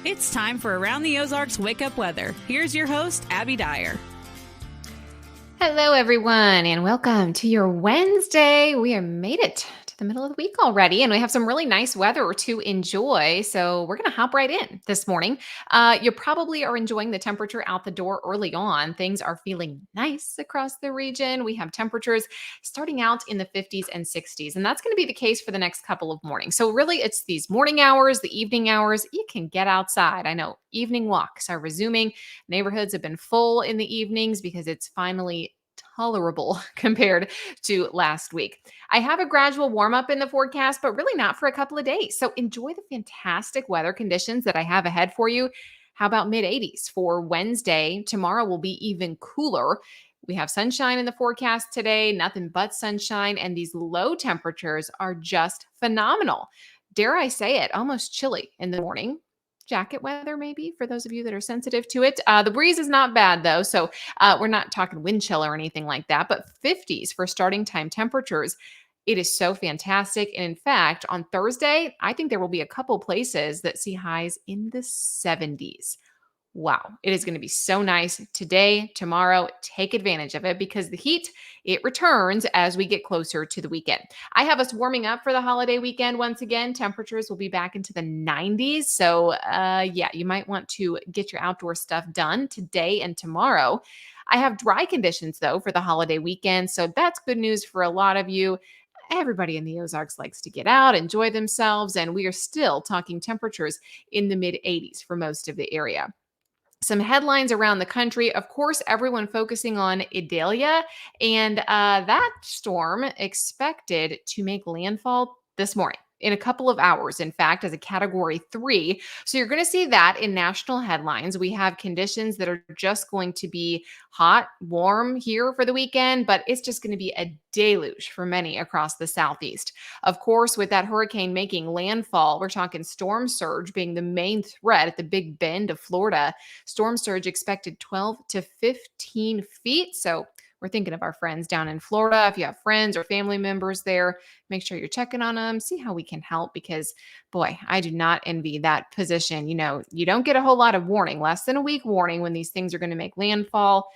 It's time for Around the Ozarks Wake Up Weather. Here's your host, Abby Dyer. Hello, everyone, and welcome to your Wednesday. We have made it to the middle of the week already, and we have some really nice weather to enjoy. So we're going to hop right in this morning. You probably are enjoying the temperature out the door early on. Things are feeling nice across the region. We have temperatures starting out in the 50s and 60s, and that's going to be the case for the next couple of mornings. So really, it's these morning hours, the evening hours. You can get outside. I know evening walks are resuming. Neighborhoods have been full in the evenings because it's finally tolerable compared to last week. I have a gradual warm up in the forecast, but really not for a couple of days. So enjoy the fantastic weather conditions that I have ahead for you. How about mid 80s for Wednesday? Tomorrow will be even cooler. We have sunshine in the forecast today, nothing but sunshine, and these low temperatures are just phenomenal. Dare I say it, almost chilly in the morning. Jacket weather, maybe, for those of you that are sensitive to it. The breeze is not bad, though, so we're not talking wind chill or anything like that, but 50s for starting time temperatures. It is so fantastic. And in fact, on Thursday, I think there will be a couple places that see highs in the 70s. Wow, it is going to be so nice today, tomorrow. Take advantage of it because the heat, it returns as we get closer to the weekend. I have us warming up for the holiday weekend once again. Temperatures will be back into the 90s. So, yeah, you might want to get your outdoor stuff done today and tomorrow. I have dry conditions, though, for the holiday weekend. So that's good news for a lot of you. Everybody in the Ozarks likes to get out, enjoy themselves, and we are still talking temperatures in the mid 80s for most of the area. Some headlines around the country. Of course, everyone focusing on Idalia, and that storm expected to make landfall this morning in a couple of hours, in fact, as a category 3. So you're going to see that in national headlines. We have conditions that are just going to be hot, warm here for the weekend, but it's just going to be a deluge for many across the southeast. Of course, with that hurricane making landfall, we're talking storm surge being the main threat at the Big Bend of Florida. Storm surge expected 12 to 15 feet. So we're thinking of our friends down in Florida. If you have friends or family members there, make sure you're checking on them, see how we can help because, boy, I do not envy that position. You know, you don't get a whole lot of warning, less than a week warning when these things are going to make landfall.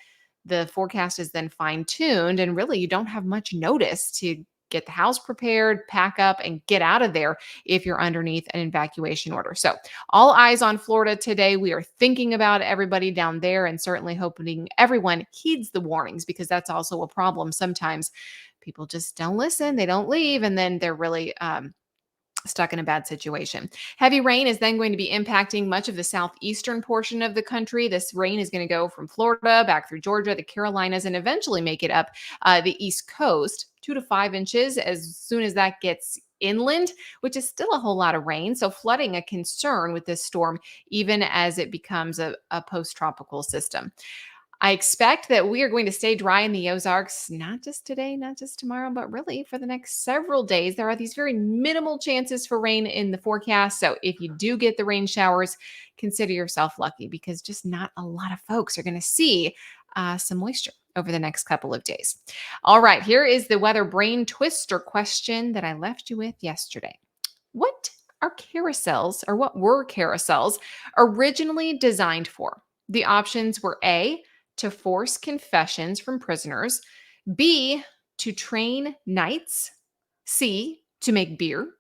The forecast is then fine-tuned, and really you don't have much notice to get the house prepared, pack up, and get out of there if you're underneath an evacuation order. So all eyes on Florida today. We are thinking about everybody down there and certainly hoping everyone heeds the warnings because that's also a problem. Sometimes people just don't listen, they don't leave, and then they're really stuck in a bad situation. Heavy rain is then going to be impacting much of the southeastern portion of the country. This rain is going to go from Florida back through Georgia, the Carolinas, and eventually make it up the East Coast, 2 to 5 inches as soon as that gets inland, which is still a whole lot of rain. So flooding a concern with this storm, even as it becomes a post-tropical system. I expect that we are going to stay dry in the Ozarks, not just today, not just tomorrow, but really for the next several days. There are these very minimal chances for rain in the forecast. So if you do get the rain showers, consider yourself lucky because just not a lot of folks are going to see some moisture over the next couple of days. All right, here is the weather brain twister question that I left you with yesterday. What are carousels, or what were carousels originally designed for? The options were A, to force confessions from prisoners, B, to train knights, C, to make beer,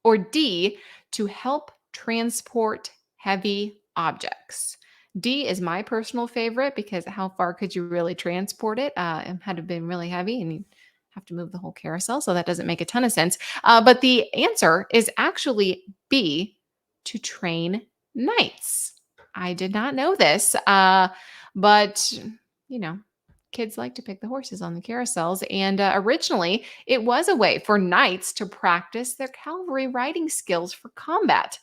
or D, to help transport heavy objects. D is my personal favorite because how far could you really transport it? It had to have been really heavy and you have to move the whole carousel, so that doesn't make a ton of sense. But the answer is actually B, to train knights. I did not know this. But, you know, kids like to pick the horses on the carousels. And originally, it was a way for knights to practice their cavalry riding skills for combat.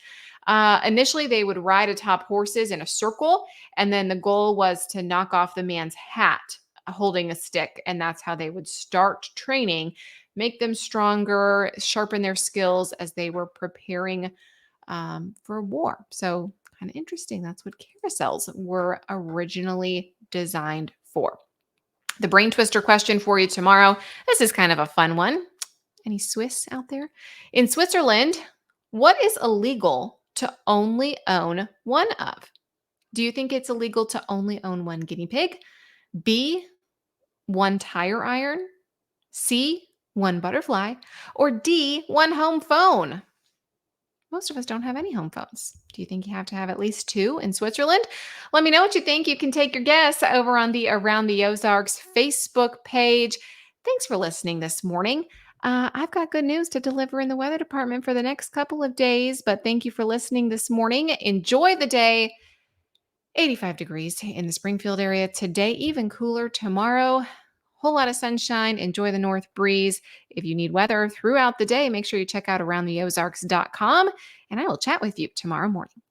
Initially, they would ride atop horses in a circle, and then the goal was to knock off the man's hat holding a stick. And that's how they would start training, make them stronger, sharpen their skills as they were preparing for war. So kind of interesting. That's what carousels were originally designed for. The brain twister question for you tomorrow. This is kind of a fun one. Any Swiss out there? In Switzerland, what is illegal to only own one of? Do you think it's illegal to only own one guinea pig? B, one tire iron? C, one butterfly? Or D, one home phone? Most of us don't have any home phones. Do you think you have to have at least two in Switzerland? Let me know what you think. You can take your guess over on the Around the Ozarks Facebook page. Thanks for listening this morning. I've got good news to deliver in the weather department for the next couple of days, but thank you for listening this morning. Enjoy the day. 85 degrees in the Springfield area today, even cooler tomorrow. Whole lot of sunshine. Enjoy the north breeze. If you need weather throughout the day, make sure you check out aroundtheozarks.com, and I will chat with you tomorrow morning.